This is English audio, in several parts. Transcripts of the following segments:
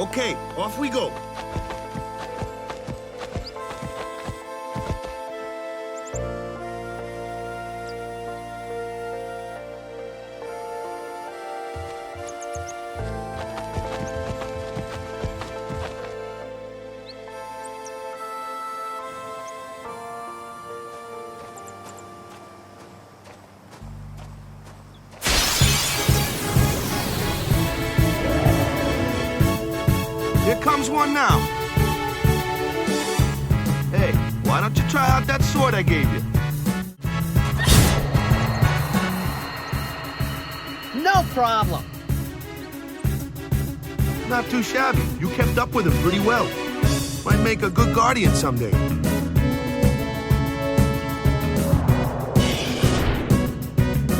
Okay, off we go. Here comes one now. Hey, why don't you try out that sword I gave you? No problem. Not too shabby. You kept up with him pretty well. Might make a good guardian someday.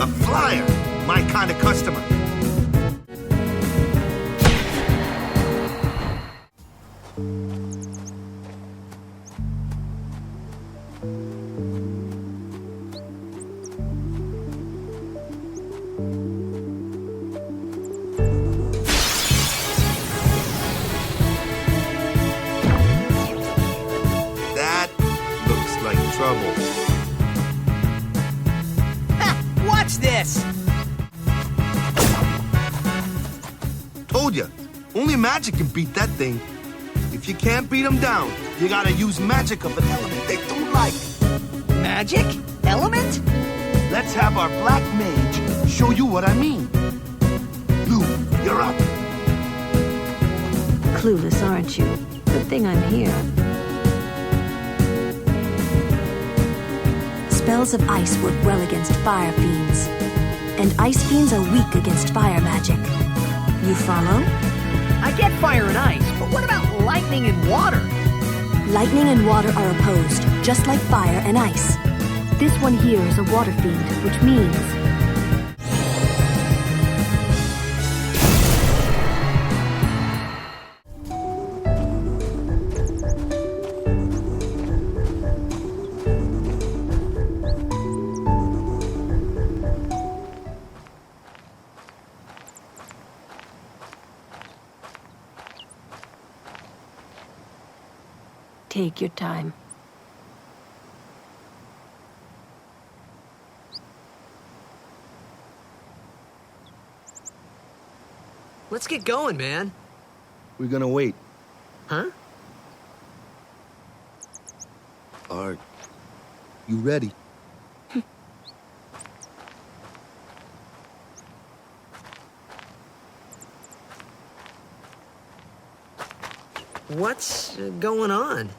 A flyer. My kind of customer. Trouble. Ha! Watch this! Told ya, only magic can beat that thing. If you can't beat them down, you gotta use magic of an element they don't like. Magic? Element? Let's have our black mage show you what I mean. Lou, you're up. Clueless, aren't you? Good thing I'm here. Spells of ice work well against fire fiends, and ice fiends are weak against fire magic. You follow? I get fire and ice, but what about lightning and water? Lightning and water are opposed, just like fire and ice. This one here is a water fiend, which means... Take your time. Let's get going, man. We're gonna wait. Huh? Are you ready? What's going on?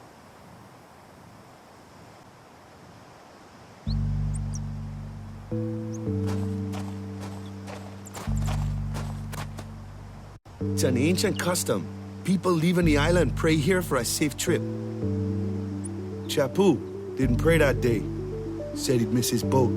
It's an ancient custom. People leaving the island pray here for a safe trip. Chapu didn't pray that day. Said he'd miss his boat.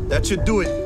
That should do it.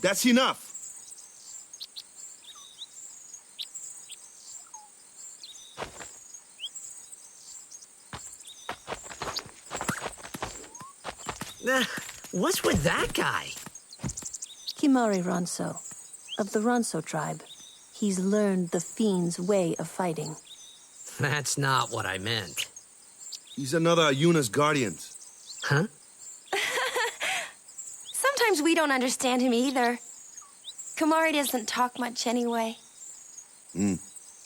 That's enough. What's with that guy? Kimari Ronso, of the Ronso tribe. He's learned the fiend's way of fighting. That's not what I meant. He's another Yuna's guardians. Huh? Sometimes we don't understand him either. Kamari doesn't talk much anyway.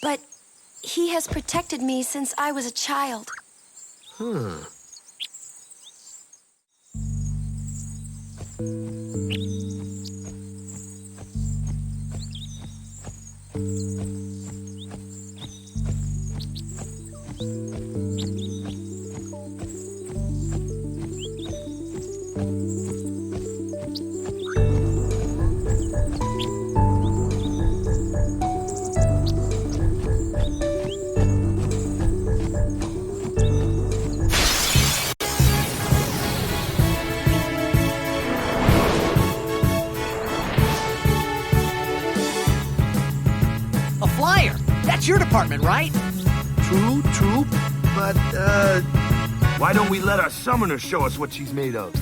But he has protected me since I was a child. Huh. Your department, right? True, but, why don't we let our summoner show us what she's made of?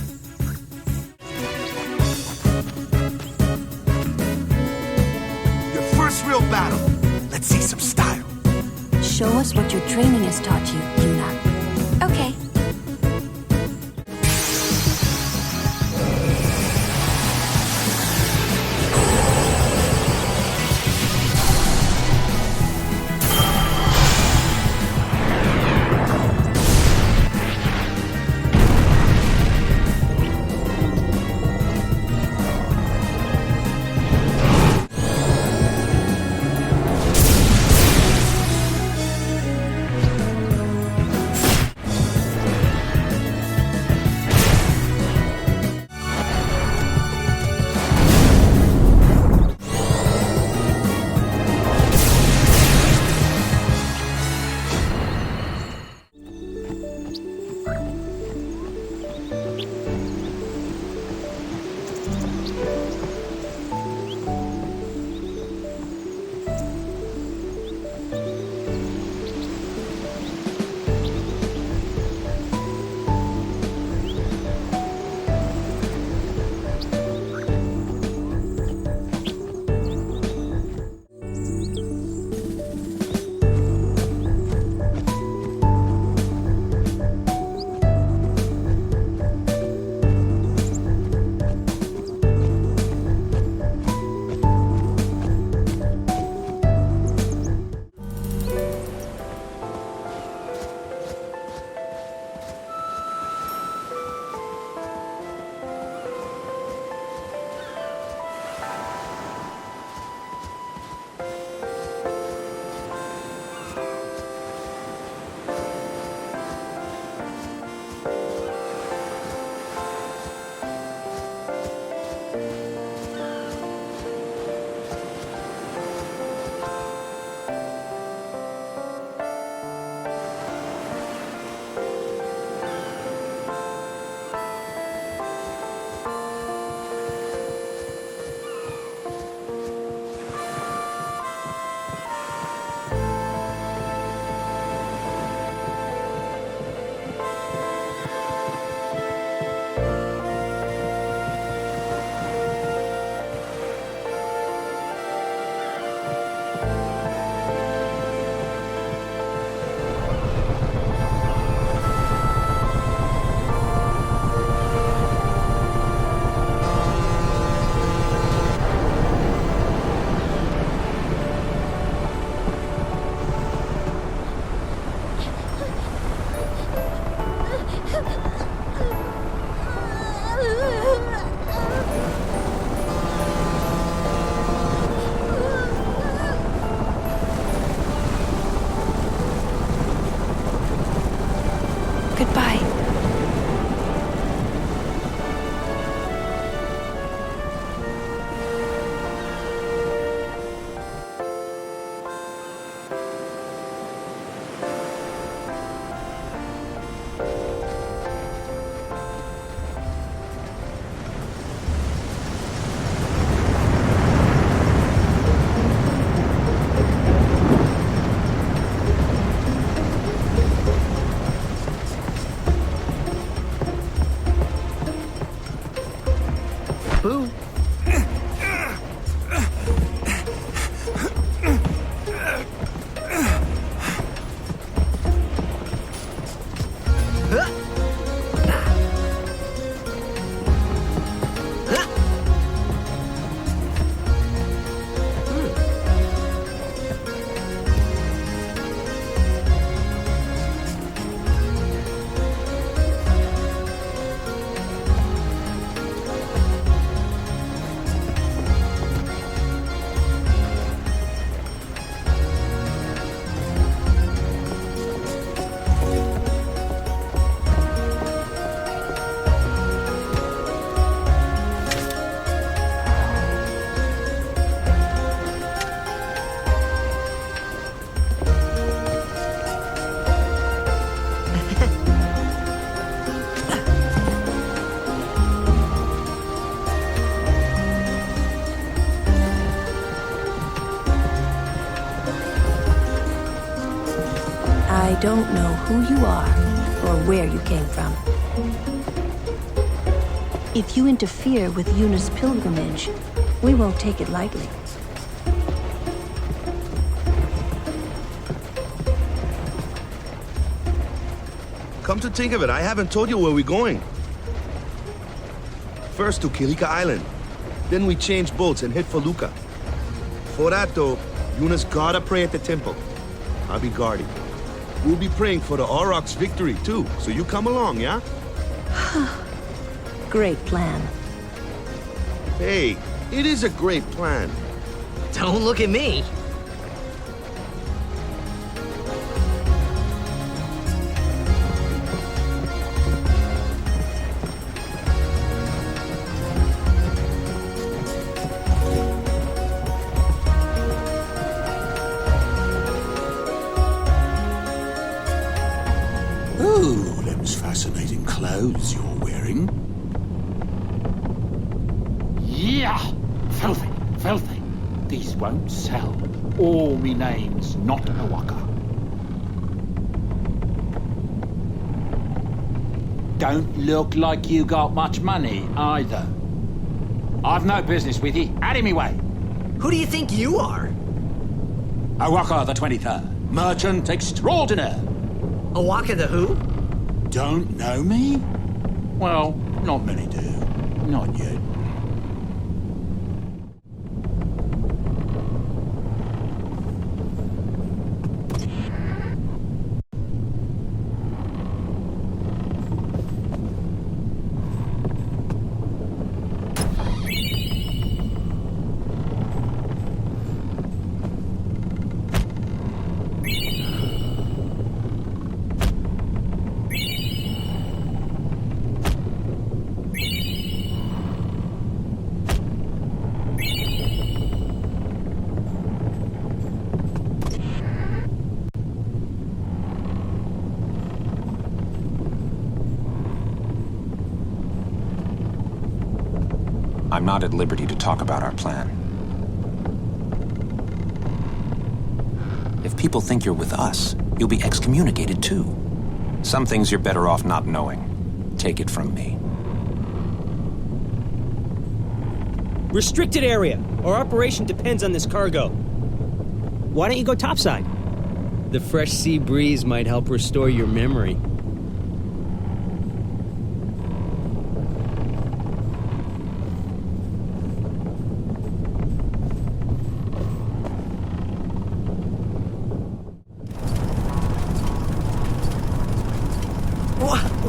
Your first real battle. Let's see some style. Show us what your training has taught you, Yuna. Okay. poo. I don't know who you are or where you came from. If you interfere with Yuna's pilgrimage, we won't take it lightly. Come to think of it, I haven't told you where we're going. First to Kilika Island. Then we change boats and head for Luca. For that, though, Yuna's gotta pray at the temple. I'll be guarding. We'll be praying for the Aurochs' victory, too, so you come along, yeah? Great plan. Hey, it is a great plan. Don't look at me. Oh, them's fascinating clothes you're wearing. Yeah! Filthy, filthy. These won't sell. All me name's not a waka. Don't look like you got much money, either. I've no business with you. Out of me way. Who do you think you are? Awaka the 23rd, merchant extraordinaire. Awaka the who? Don't know me? Well, not many do. Not yet. I'm not at liberty to talk about our plan. If people think you're with us, you'll be excommunicated too. Some things you're better off not knowing. Take it from me. Restricted area. Our operation depends on this cargo. Why don't you go topside? The fresh sea breeze might help restore your memory.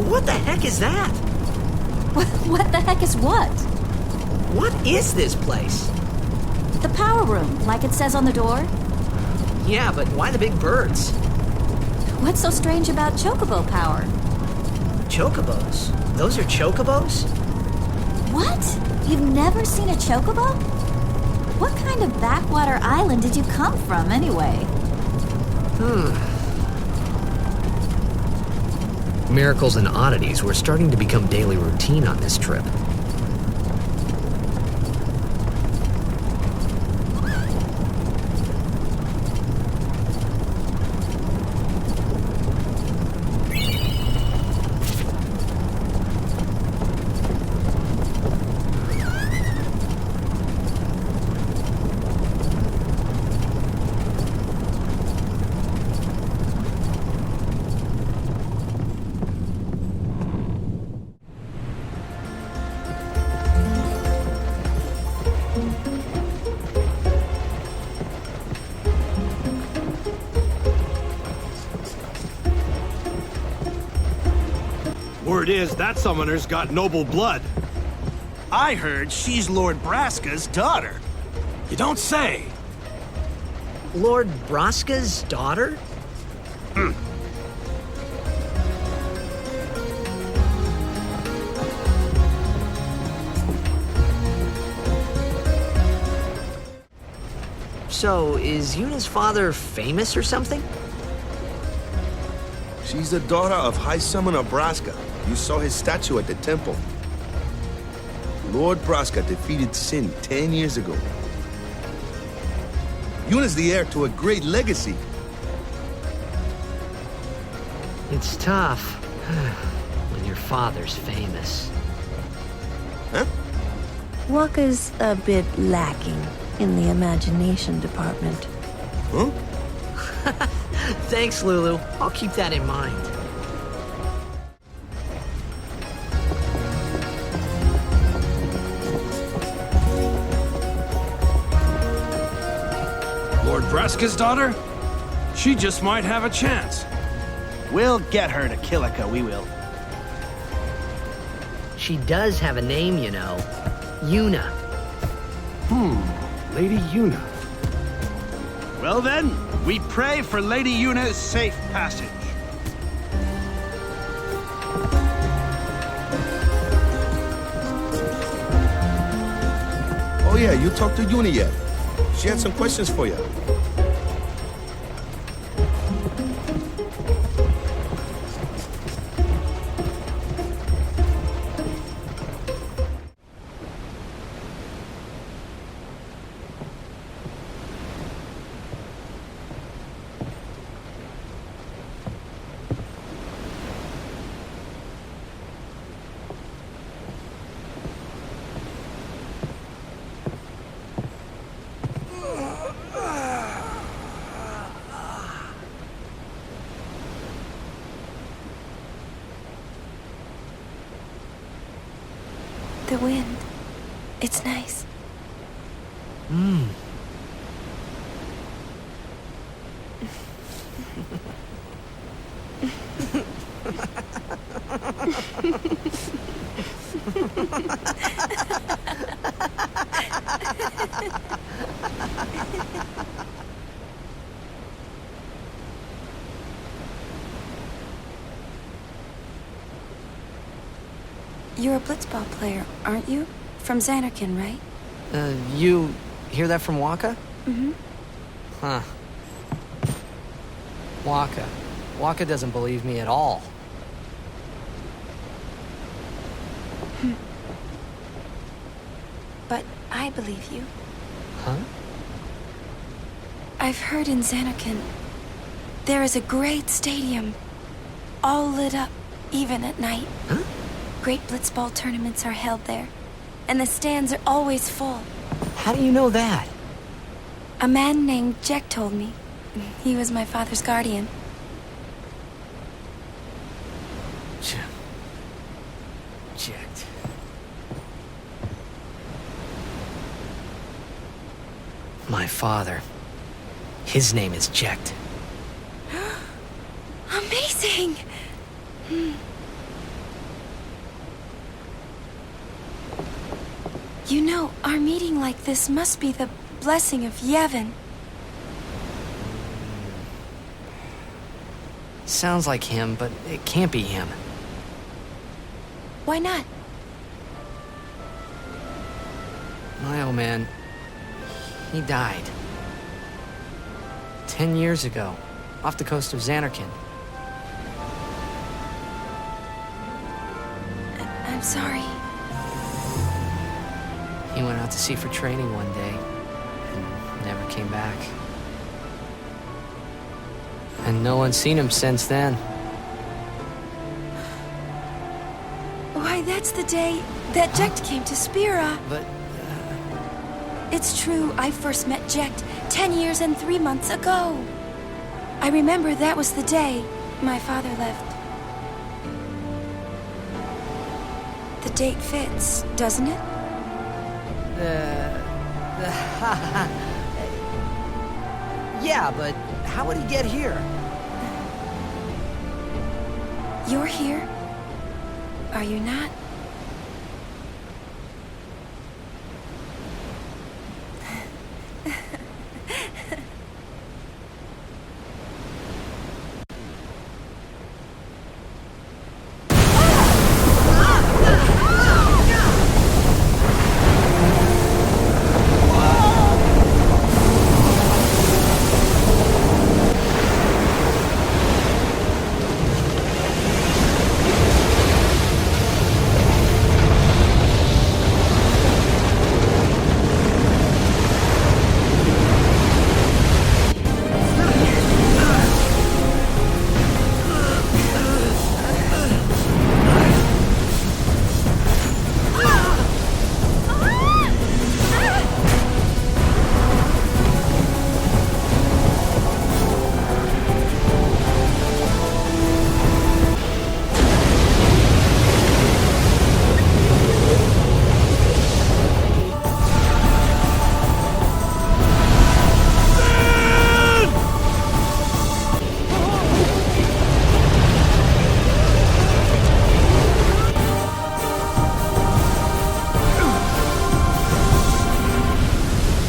What the heck is that? What the heck is what? What is this place? The power room, like it says on the door? Yeah, but why the big birds? What's so strange about chocobo power? Chocobos? Those are chocobos? What? You've never seen a chocobo? What kind of backwater island did you come from, anyway? Miracles and oddities were starting to become daily routine on this trip. Word is that summoner's got noble blood. I heard she's Lord Braska's daughter. You don't say. Lord Braska's daughter? So, is Yuna's father famous or something? She's the daughter of High Summoner Braska. You saw his statue at the temple. Lord Braska defeated Sin 10 years ago. Yuna's the heir to a great legacy. It's tough when your father's famous. Huh? Waka's a bit lacking in the imagination department. Huh? Thanks, Lulu. I'll keep that in mind. Lord Braska's daughter? She just might have a chance. We'll get her to Kilika, we will. She does have a name, you know. Yuna. Lady Yuna. Well then, we pray for Lady Yuna's safe passage. Oh yeah, you talked to Yuna yet? She had some questions for you. The wind. It's nice. You're a blitzball player, aren't you? From Xanarkin, right? You hear that from Waka? Mm-hmm. Huh. Waka. Waka doesn't believe me at all. But I believe you. Huh? I've heard in Xanarkin, there is a great stadium, all lit up, even at night. Huh? Great blitzball tournaments are held there, and the stands are always full. How do you know that? A man named Jack told me. He was my father's guardian. Checked. My father. His name is Jecht. Amazing! You know, our meeting like this must be the blessing of Yevon. Sounds like him, but it can't be him. Why not? My old man, he died. 10 years ago, off the coast of Xanarkin. I'm sorry. He went out to sea for training one day and never came back. And no one's seen him since then. Why, that's the day that Jecht came to Spira. But It's true, I first met Jecht 10 years and 3 months ago. I remember that was the day my father left. The date fits, doesn't it? yeah, but how would he get here? You're here, Are you not?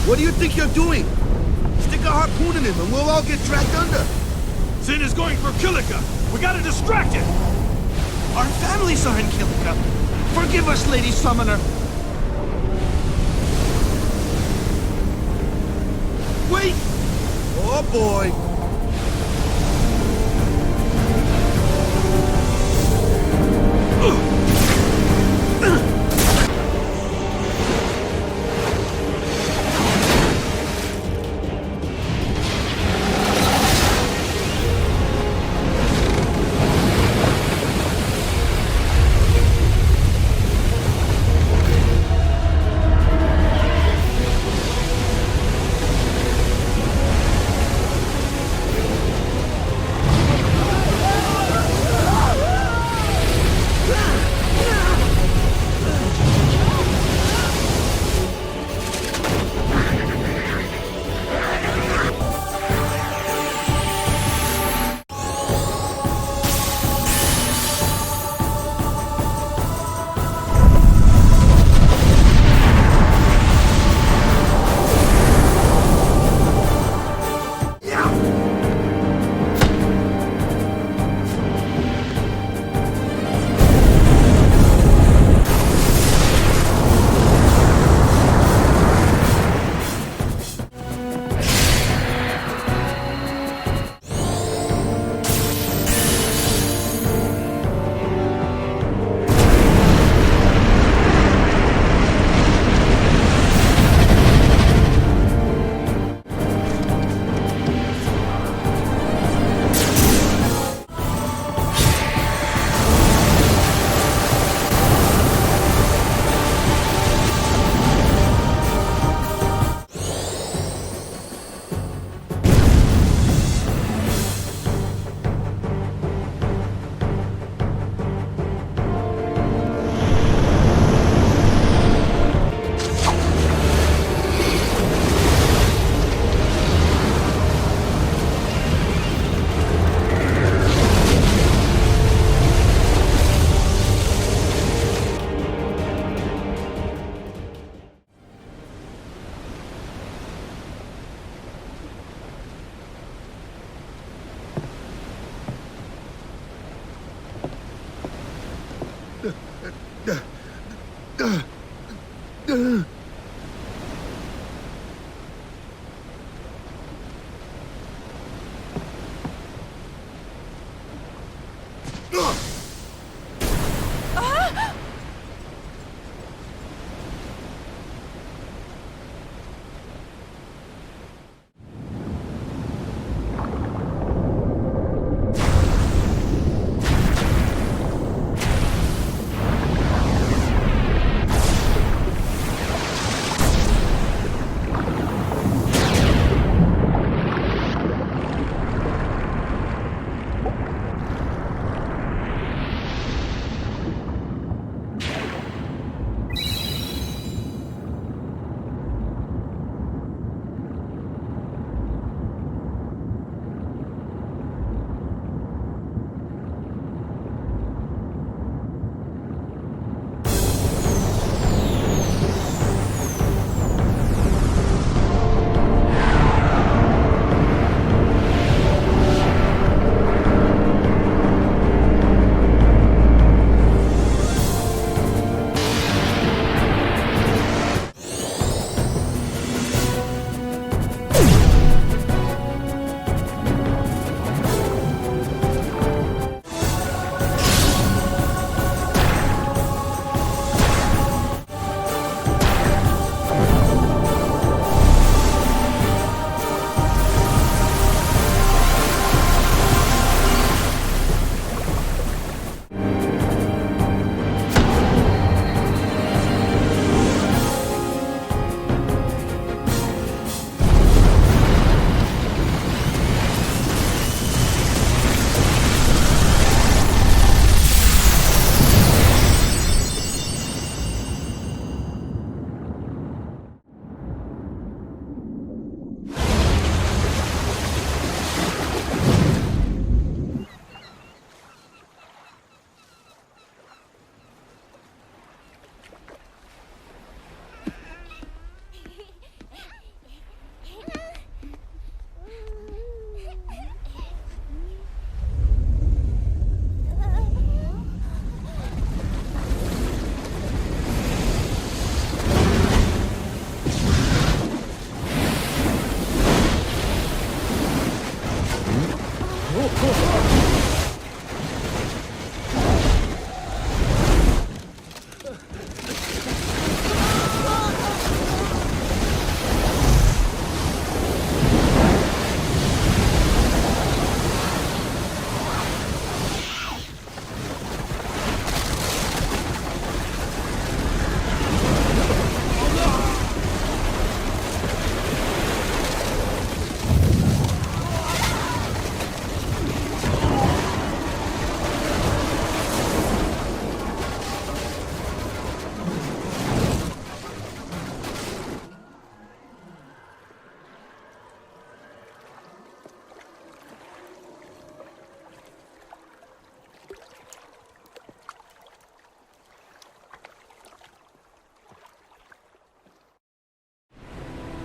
What do you think you're doing? Stick a harpoon in him and we'll all get dragged under. Sin is going for Kilika. We gotta distract it. Our families are in Kilika. Forgive us, Lady Summoner. Wait! Oh boy!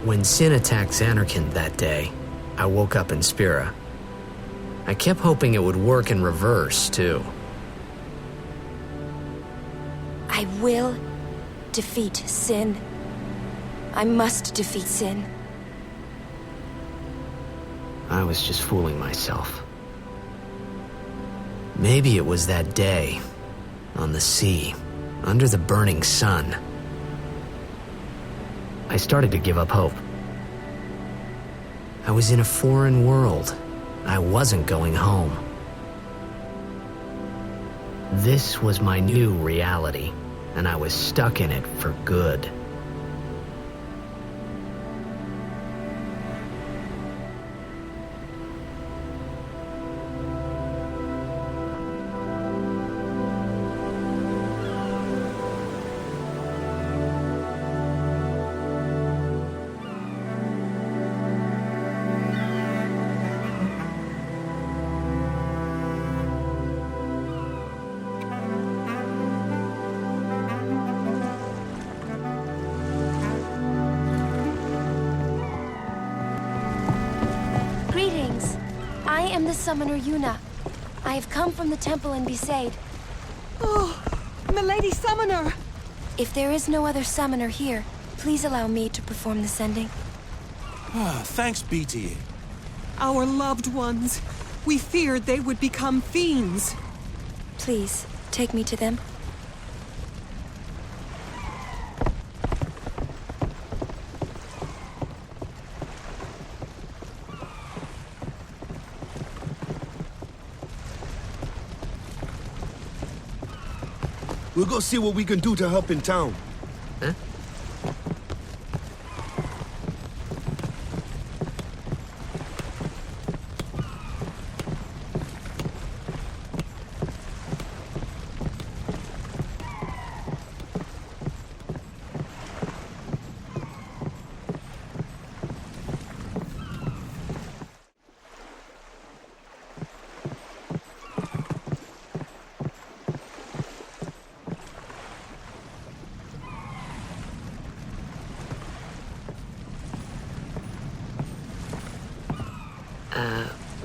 When Sin attacked Xanarkand that day, I woke up in Spira. I kept hoping it would work in reverse, too. I will defeat Sin. I must defeat Sin. I was just fooling myself. Maybe it was that day, on the sea, under the burning sun. I started to give up hope. I was in a foreign world. I wasn't going home. This was my new reality, and I was stuck in it for good. Greetings. I am the summoner Yuna. I have come from the temple in Besaid. Oh, Milady Summoner! If there is no other summoner here, please allow me to perform the sending. Thanks, BT. Our loved ones. We feared they would become fiends. Please, take me to them. We'll go see what we can do to help in town. Huh?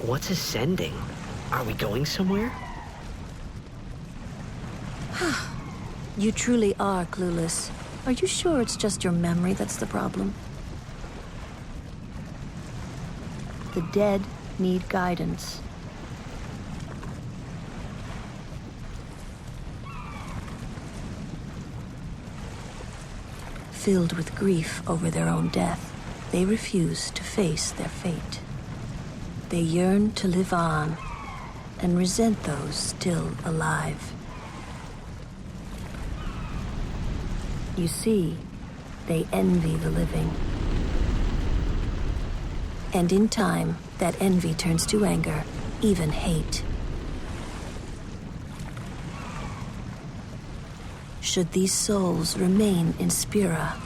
What's ascending? Are we going somewhere? You truly are clueless. Are you sure it's just your memory that's the problem? The dead need guidance. Filled with grief over their own death, they refuse to face their fate. They yearn to live on and resent those still alive. You see, they envy the living. And in time, that envy turns to anger, even hate. Should these souls remain in Spira,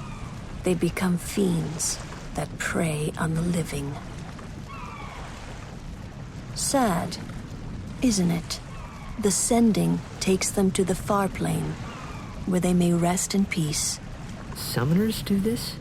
they become fiends that prey on the living. Sad, isn't it? The sending takes them to the far plane, where they may rest in peace. Summoners do this?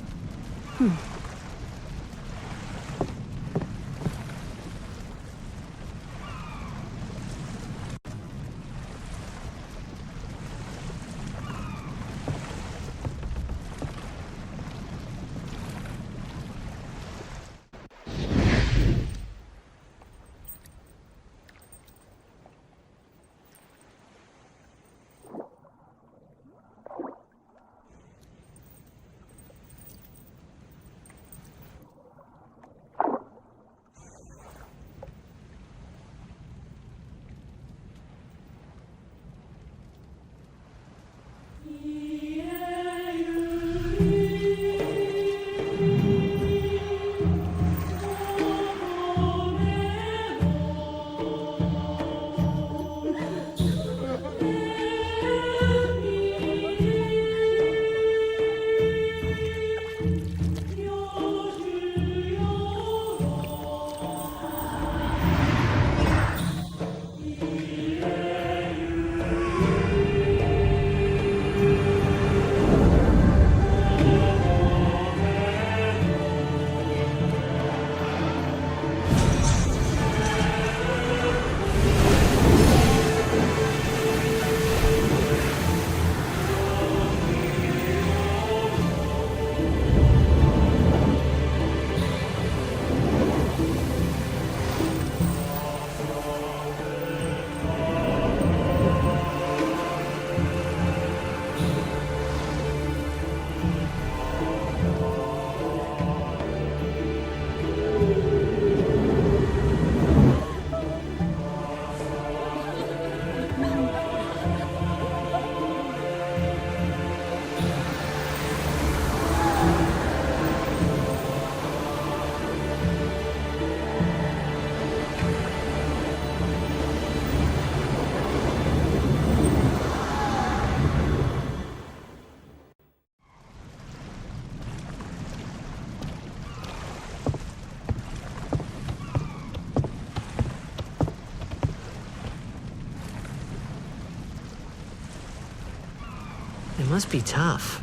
must be tough,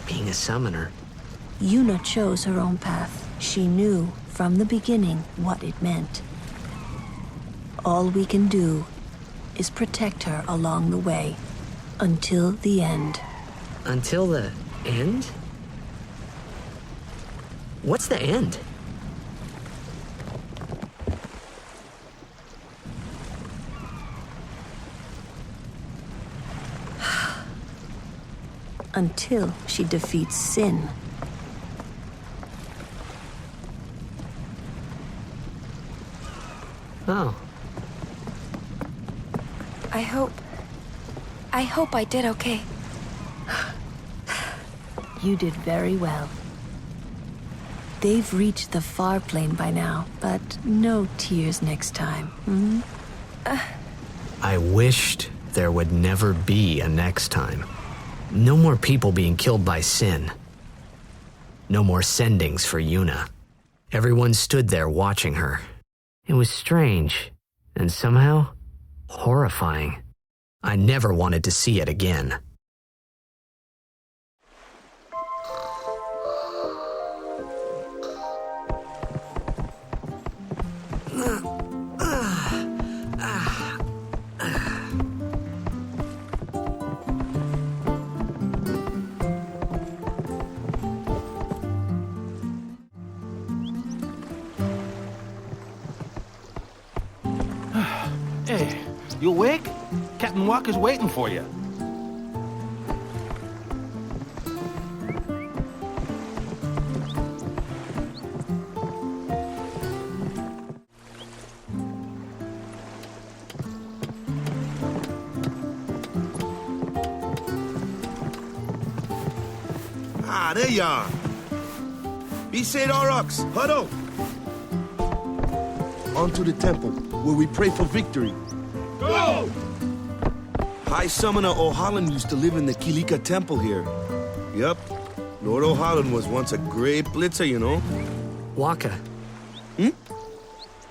being a summoner. Yuna chose her own path. She knew from the beginning what it meant. All we can do is protect her along the way, until the end. Until the end? What's the end? Until she defeats sin. Oh. I hope I did okay. You did very well. They've reached the far plane by now, but no tears next time. Hmm? I wished there would never be a next time. No more people being killed by sin. No more sendings for Yuna. Everyone stood there watching her. It was strange, and somehow horrifying. I never wanted to see it again. Hey, you awake? Captain Walker's waiting for you. Ah, there you are. Be St. Aurochs, huddle. On to the temple, where we pray for victory. Go! High Summoner O'Holland used to live in the Kilika temple here. Yep, Lord O'Holland was once a great blitzer, you know. Waka.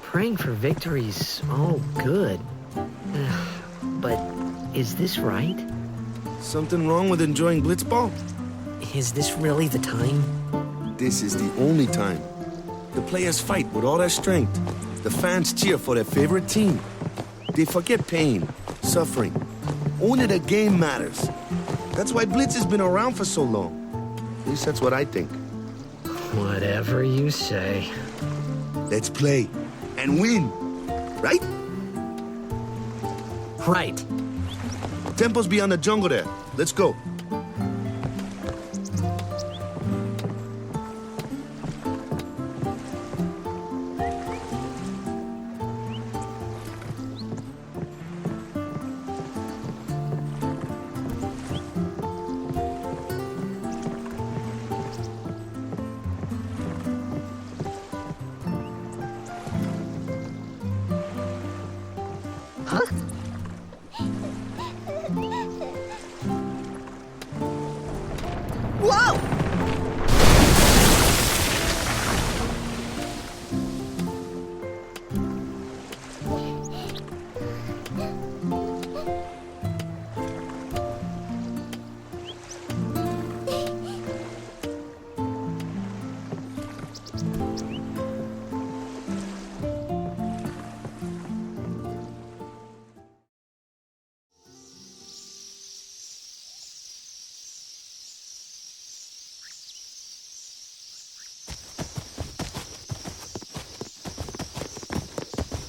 Praying for victory's all good. But is this right? Something wrong with enjoying blitzball? Is this really the time? This is the only time. The players fight with all their strength. The fans cheer for their favorite team. They forget pain, suffering. Only the game matters. That's why Blitz has been around for so long. At least that's what I think. Whatever you say. Let's play and win, right? Right. Temple's beyond the jungle there. Let's go.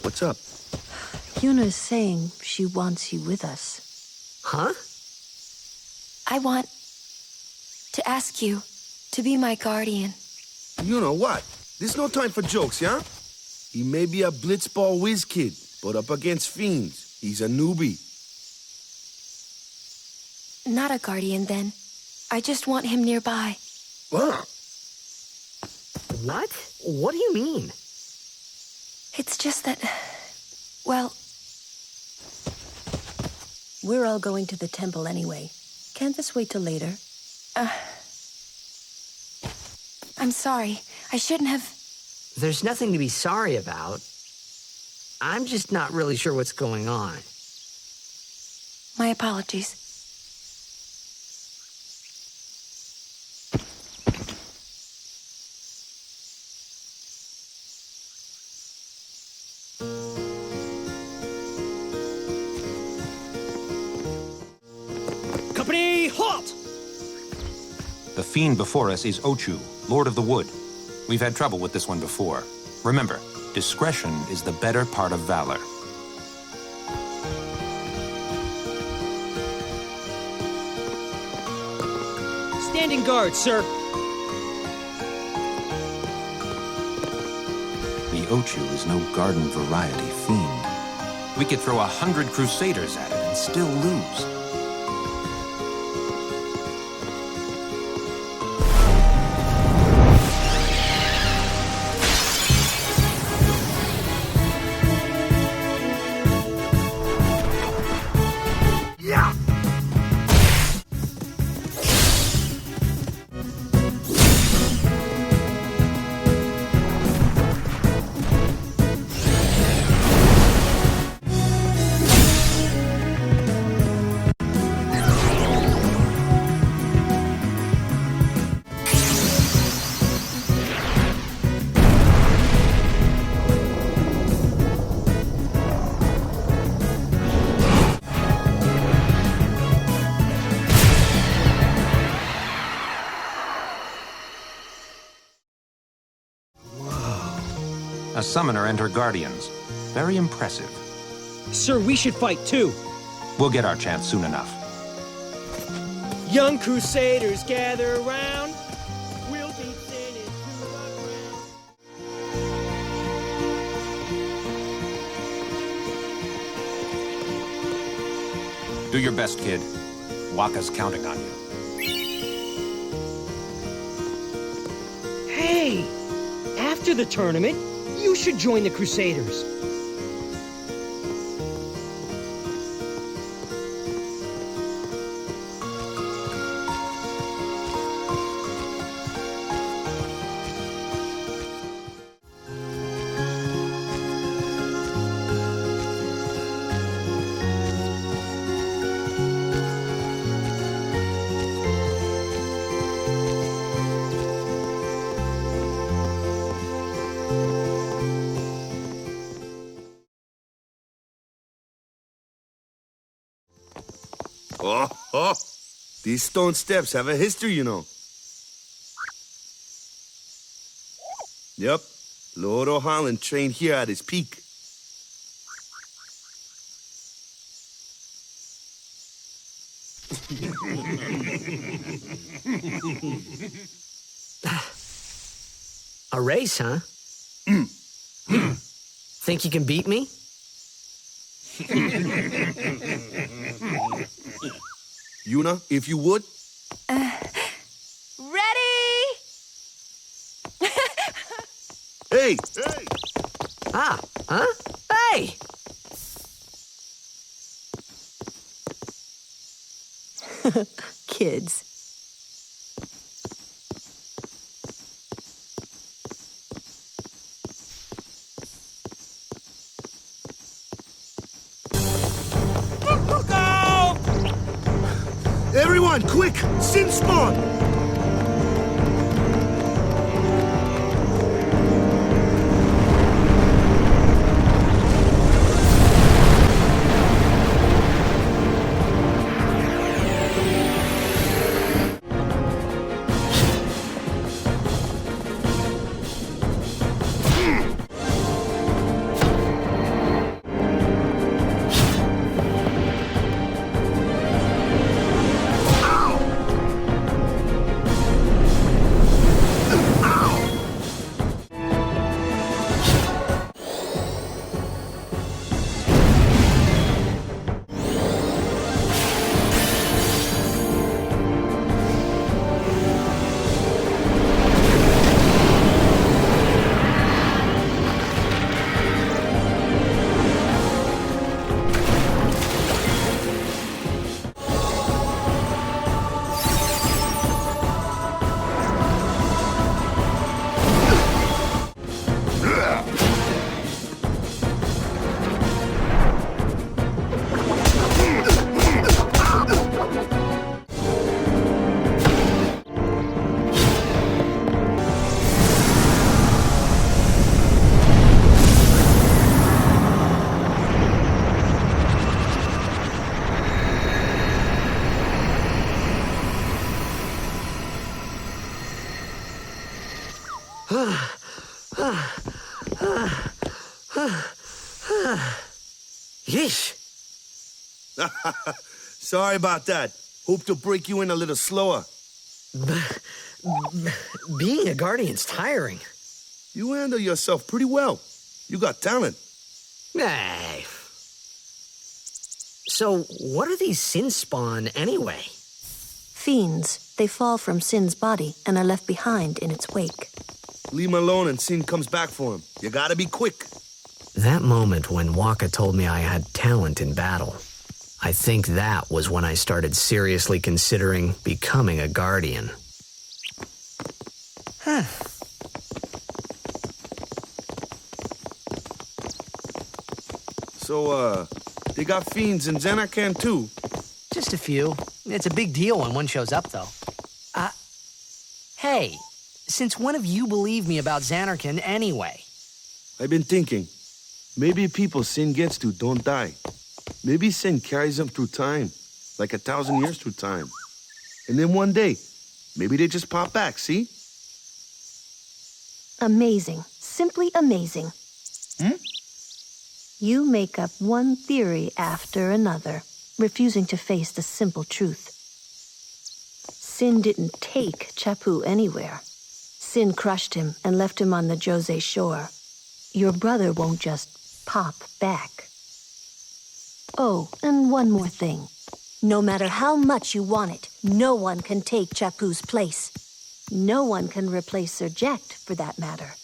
What's up? Yuna's saying she wants you with us. Huh? I want to ask you to be my guardian. You know what? There's no time for jokes, yeah? He may be a blitzball whiz kid, but up against fiends, he's a newbie. Not a guardian, then. I just want him nearby. What? What? What do you mean? It's just that, well... We're all going to the temple anyway. Can't this wait till later? I'm sorry. I shouldn't have... There's nothing to be sorry about. I'm just not really sure what's going on. My apologies. fiend before us is Ochu, Lord of the Wood. We've had trouble with this one before. Remember, discretion is the better part of valor. Standing guard, sir. The Ochu is no garden variety fiend. We could throw 100 crusaders at it and still lose. A summoner and her guardians. Very impressive. Sir, we should fight too. We'll get our chance soon enough. Young crusaders, gather around. We'll beat sin into the ground. Do your best, kid. Waka's counting on you. Hey! After the tournament, you should join the Crusaders. Oh, these stone steps have a history, you know. Yep, Lord O'Holland trained here at his peak. A race, huh? Think you can beat me? Yuna, if you would. Ready? Hey! Ah, huh? Hey! Kids. Everyone, quick! Sin spawn! Yeesh. Sorry about that. Hope to break you in a little slower. Being a guardian's tiring. You handle yourself pretty well. You got talent. Hey. So, what are these sin spawn anyway? Fiends. They fall from Sin's body and are left behind in its wake. Leave him alone and Sin comes back for him. You gotta be quick. That moment when Waka told me I had talent in battle, I think that was when I started seriously considering becoming a guardian. Huh. So, they got fiends in Xanarkand too? Just a few. It's a big deal when one shows up, though. Hey, since when have you believed me about Xanarkand anyway? I've been thinking. Maybe people Sin gets to don't die. Maybe Sin carries them through time, like 1,000 years through time. And then one day, maybe they just pop back, see? Amazing. Simply amazing. You make up one theory after another, refusing to face the simple truth. Sin didn't take Chapu anywhere. Sin crushed him and left him on the Jose shore. Your brother won't just pop back. Oh, and one more thing. No matter how much you want it, no one can take Chapu's place. No one can replace Sir Jekt, for that matter.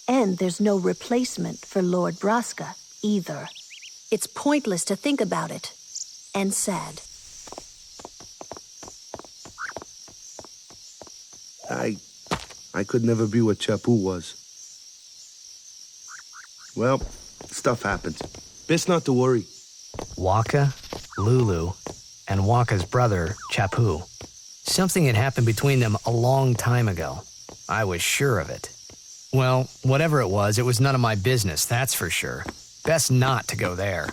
And there's no replacement for Lord Braska, either. It's pointless to think about it. And sad. I could never be what Chapu was. Well, stuff happens. Best not to worry. Waka, Lulu, and Waka's brother, Chapu. Something had happened between them a long time ago. I was sure of it. Well, whatever it was none of my business, that's for sure. Best not to go there.